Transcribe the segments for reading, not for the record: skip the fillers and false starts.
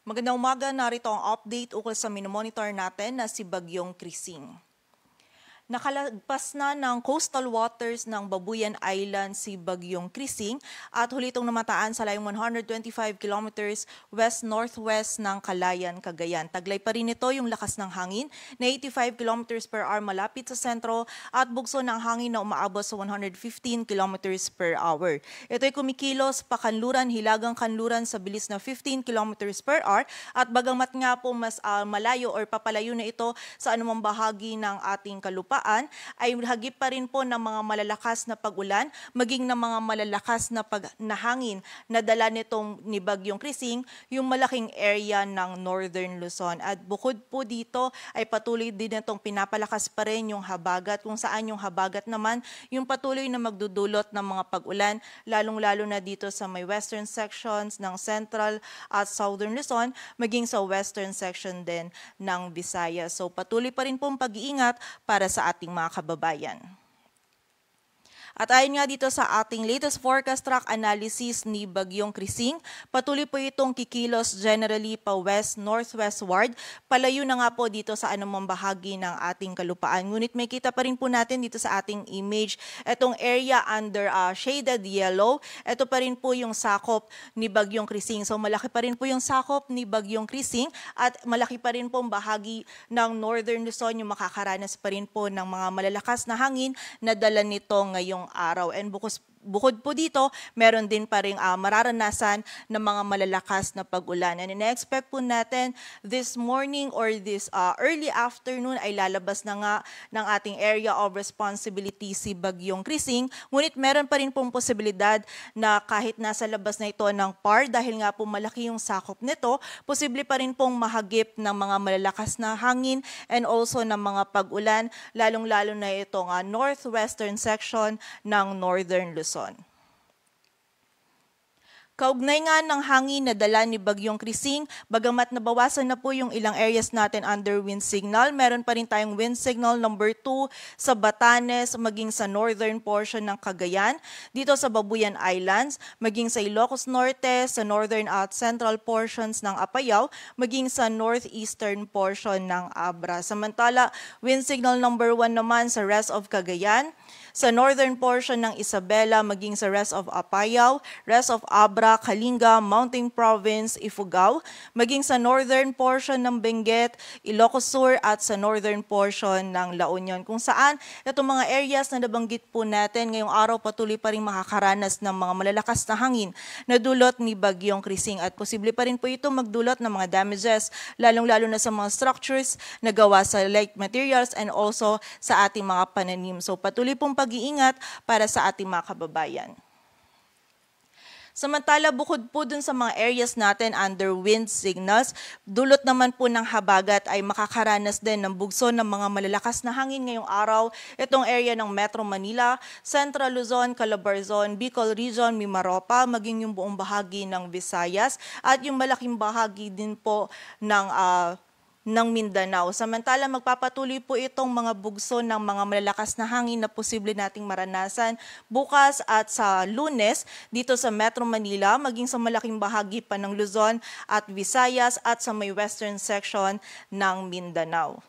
Magandang umaga, narito ang update ukol sa minomonitor natin na si Bagyong Krising. Nakalagpas na ng coastal waters ng Babuyan Island si Bagyong Krising at huli itong namataan sa layong 125 kilometers west-northwest ng Calayan, Cagayan. Taglay pa rin ito yung lakas ng hangin na 85 kilometers per hour malapit sa sentro at bugso ng hangin na umaabot sa 115 kilometers per hour. Ito'y kumikilos pa kanluran, hilagang kanluran sa bilis na 15 kilometers per hour at bagamat nga po mas malayo or papalayo na ito sa anumang bahagi ng ating kalupaan, ay hagip pa rin po ng mga malalakas na pag-ulan, maging ng mga malalakas na hangin na dala nitong ni Bagyong Krising yung malaking area ng Northern Luzon. At bukod po dito ay patuloy din itong pinapalakas pa rin yung habagat, kung saan yung habagat naman yung patuloy na magdudulot ng mga pag-ulan, lalong-lalo na dito sa may western sections ng Central at Southern Luzon, maging sa western section din ng Visayas. So patuloy pa rin pong pag-iingat para sa ating mga kababayan. At ayon nga dito sa ating latest forecast track analysis ni Bagyong Krising, patuloy po itong kikilos generally pa west-northwestward. Palayo na nga po dito sa anumang bahagi ng ating kalupaan. Ngunit may kita pa rin po natin dito sa ating image, itong area under shaded yellow. Ito pa rin po yung sakop ni Bagyong Krising. So malaki pa rin po yung sakop ni Bagyong Krising at malaki pa rin po ang bahagi ng Northern Luzon yung makakaranas pa rin po ng mga malalakas na hangin na dala nito ngayong araw. And bukod po dito, meron din pa rin mararanasan ng mga malalakas na pag-ulan. And in-expect po natin this morning or this early afternoon ay lalabas na nga ng ating area of responsibility si Bagyong Krising. Ngunit meron pa rin pong posibilidad na kahit nasa labas na ito ng PAR, dahil nga po malaki yung sakop nito, posible pa rin pong mahagip ng mga malalakas na hangin and also ng mga pag-ulan, lalong-lalo na itong northwestern section ng Northern Luzon. Kaugnay nga ng hangin na dala ni Bagyong Krising, bagamat nabawasan na po yung ilang areas natin under wind signal, meron pa rin tayong wind signal number 2 sa Batanes, maging sa northern portion ng Cagayan, dito sa Babuyan Islands, maging sa Ilocos Norte, sa northern at central portions ng Apayao, maging sa northeastern portion ng Abra. Samantala, wind signal number 1 naman sa rest of Cagayan, sa northern portion ng Isabela, maging sa rest of Apayao, rest of Abra, Kalinga, Mountain Province, Ifugao, maging sa northern portion ng Benguet, Ilocos Sur at sa northern portion ng La Union, kung saan itong mga areas na nabanggit po natin ngayong araw patuloy pa rin makakaranas ng mga malalakas na hangin na dulot ni Bagyong Krising at posible pa rin po ito magdulot ng mga damages, lalong-lalo na sa mga structures na gawa sa light materials and also sa ating mga pananim. So patuloy pong pag-iingat para sa ating mga kababayan. Samantala, bukod po dun sa mga areas natin under wind signals, dulot naman po ng habagat ay makakaranas din ng bugso ng mga malalakas na hangin ngayong araw. Itong area ng Metro Manila, Central Luzon, Calabarzon, Bicol Region, Mimaropa, maging yung buong bahagi ng Visayas at yung malaking bahagi din po ng Mindanao. Samantala, magpapatuloy po itong mga bugso ng mga malalakas na hangin na posible nating maranasan bukas at sa Lunes dito sa Metro Manila, maging sa malaking bahagi pa ng Luzon at Visayas at sa may western section ng Mindanao.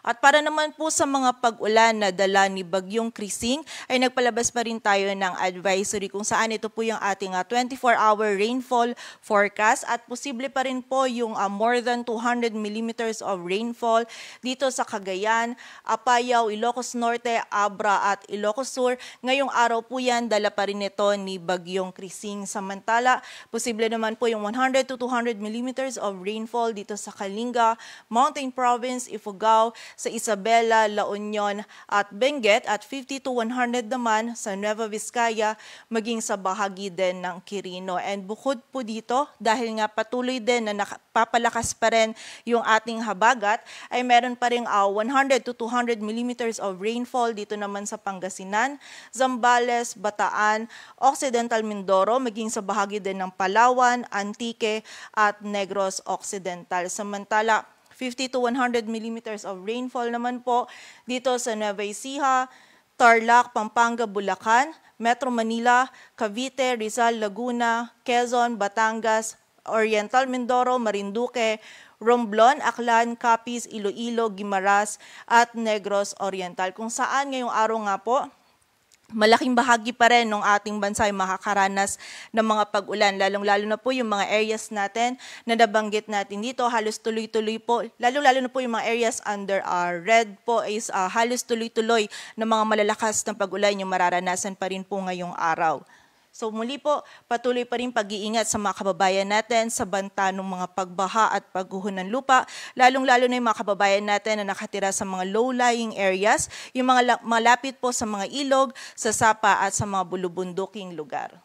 At para naman po sa mga pag-ulan na dala ni Bagyong Krising, ay nagpalabas pa rin tayo ng advisory kung saan ito po yung ating 24-hour rainfall forecast at posible pa rin po yung more than 200 millimeters of rainfall dito sa Cagayan, Apayao, Ilocos Norte, Abra at Ilocos Sur. Ngayong araw po yan, dala pa rin ito ni Bagyong Krising. Samantala, posible naman po yung 100 to 200 millimeters of rainfall dito sa Kalinga, Mountain Province, Ifugao, sa Isabela, La Union at Benguet at 50 to 100 naman sa Nueva Vizcaya maging sa bahagi din ng Quirino. And bukod po dito, dahil nga patuloy din na napapalakas pa rin yung ating habagat, ay meron pa rin 100 to 200 millimeters of rainfall dito naman sa Pangasinan, Zambales, Bataan, Occidental Mindoro, maging sa bahagi din ng Palawan, Antique at Negros Occidental. Samantala, 50 to 100 millimeters of rainfall naman po dito sa Nueva Ecija, Tarlac, Pampanga, Bulacan, Metro Manila, Cavite, Rizal, Laguna, Quezon, Batangas, Oriental Mindoro, Marinduque, Romblon, Aklan, Capiz, Iloilo, Guimaras at Negros Oriental. Kung saan ngayong araw nga po, malaking bahagi pa rin ng ating bansa ay makakaranas ng mga pag-ulan, lalong-lalo na po yung mga areas natin na nabanggit natin dito, halos tuloy-tuloy po, lalong-lalo na po yung mga areas under red po is halos tuloy-tuloy na mga malalakas na pag-ulan yung mararanasan pa rin po ngayong araw. So muli po, patuloy pa rin pag-iingat sa mga kababayan natin sa banta ng mga pagbaha at pagguho ng lupa, lalong-lalo na yung mga kababayan natin na nakatira sa mga low-lying areas, yung mga malapit po sa mga ilog, sa sapa at sa mga bulubunduking lugar.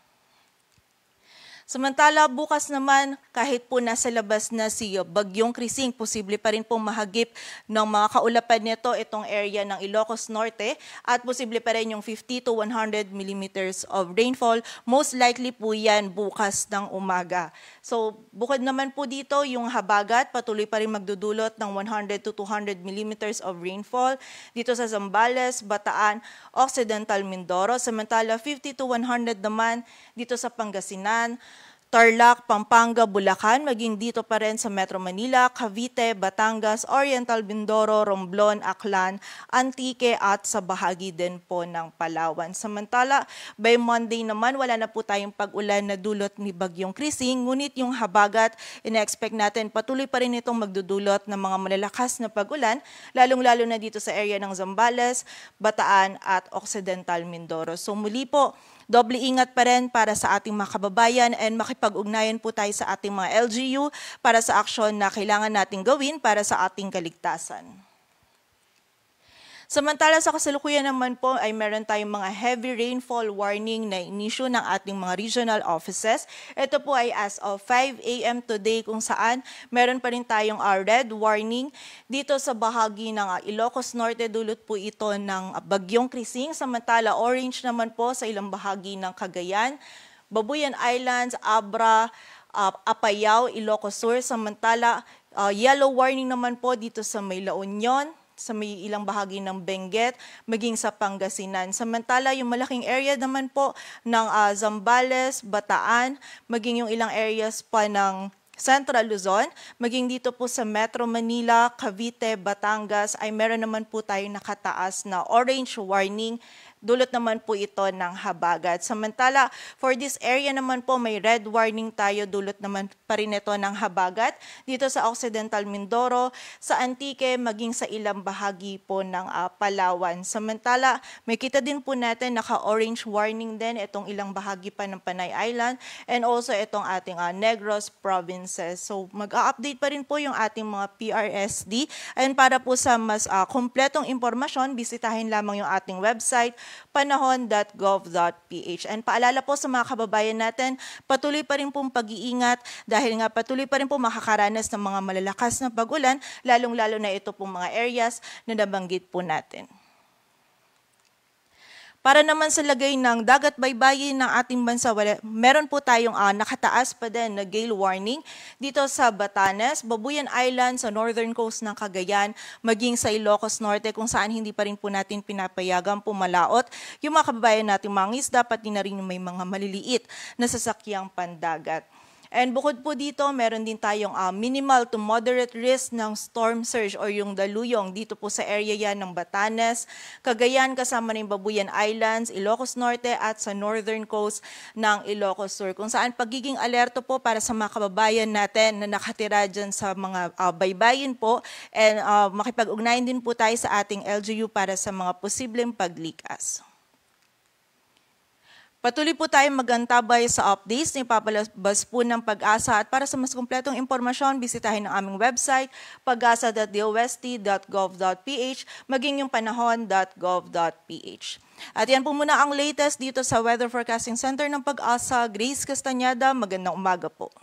Samantala, bukas naman, kahit po nasa labas na si Bagyong Krising, posible pa rin pong mahagip ng mga kaulapan nito itong area ng Ilocos Norte at posible pa rin yung 50 to 100 millimeters of rainfall. Most likely po yan bukas ng umaga. So, bukod naman po dito, yung habagat patuloy pa rin magdudulot ng 100 to 200 millimeters of rainfall dito sa Zambales, Bataan, Occidental Mindoro. Samantala, 50 to 100 naman dito sa Pangasinan, Tarlac, Pampanga, Bulacan, maging dito pa rin sa Metro Manila, Cavite, Batangas, Oriental Mindoro, Romblon, Aklan, Antique at sa bahagi din po ng Palawan. Samantala, by Monday naman, wala na po tayong pag-ulan na dulot ni Bagyong Krising, ngunit yung habagat, ina-expect natin patuloy pa rin itong magdudulot ng mga malalakas na pag-ulan, lalong-lalo na dito sa area ng Zambales, Bataan at Occidental Mindoro. So muli po, doble ingat pa rin para sa ating mga kababayan and makipag-ugnayan po tayo sa ating mga LGU para sa aksyon na kailangan nating gawin para sa ating kaligtasan. Samantala sa kasalukuyan naman po ay meron tayong mga heavy rainfall warning na inisyu ng ating mga regional offices. Ito po ay as of 5 a.m. today kung saan meron pa rin tayong red warning dito sa bahagi ng Ilocos Norte, dulot po ito ng Bagyong Krising. Samantala orange naman po sa ilang bahagi ng Cagayan, Babuyan Islands, Abra, Apayao, Ilocos Sur. Samantala yellow warning naman po dito sa may La Union, sa may ilang bahagi ng Benguet, maging sa Pangasinan. Samantala, yung malaking area naman po ng Zambales, Bataan, maging yung ilang areas pa ng Central Luzon, maging dito po sa Metro Manila, Cavite, Batangas, ay meron naman po tayong nakataas na orange warning. Dulot naman po ito ng habagat. Samantala, for this area naman po may red warning tayo, dulot naman pa rin ito ng habagat dito sa Occidental Mindoro, sa Antique, maging sa ilang bahagi po ng Palawan. Samantala, may kita din po natin naka-orange warning din itong ilang bahagi pa ng Panay Island and also itong ating Negros provinces. So mag-update pa rin po yung ating mga PRSD. And para po sa mas kumpletong impormasyon, bisitahin lamang yung ating website panahon.gov.ph. And paalala po sa mga kababayan natin, patuloy pa rin pong pag-iingat dahil nga patuloy pa rin po makakaranas ng mga malalakas na pag-ulan, lalong-lalo na ito pong mga areas na nabanggit po natin. Para naman sa lagay ng dagat baybayin ng ating bansa, meron po tayong nakataas pa din na gale warning dito sa Batanes, Babuyan Island, sa northern coast ng Cagayan, maging sa Ilocos Norte kung saan hindi pa rin po natin pinapayagang pumalaot yung mga kababayan nating mga isda, pati na rin yung may mga maliliit na sasakyang pandagat. And bukod po dito, meron din tayong minimal to moderate risk ng storm surge or yung daluyong dito po sa area yan ng Batanes, Cagayan kasama ng Babuyan Islands, Ilocos Norte at sa northern coast ng Ilocos Sur. Kung saan pagiging alerto po para sa mga kababayan natin na nakatira dyan sa mga baybayin po and makipag-ugnayan din po tayo sa ating LGU para sa mga posibleng paglikas. Patuloy po tayong magantabay sa updates na ipapalabas po ng Pag-asa at para sa mas kumpletong impormasyon, bisitahin ang aming website pagasa.dost.gov.ph maging yung panahon.gov.ph. At yan po muna ang latest dito sa Weather Forecasting Center ng Pag-asa. Grace Castanyada, magandang umaga po.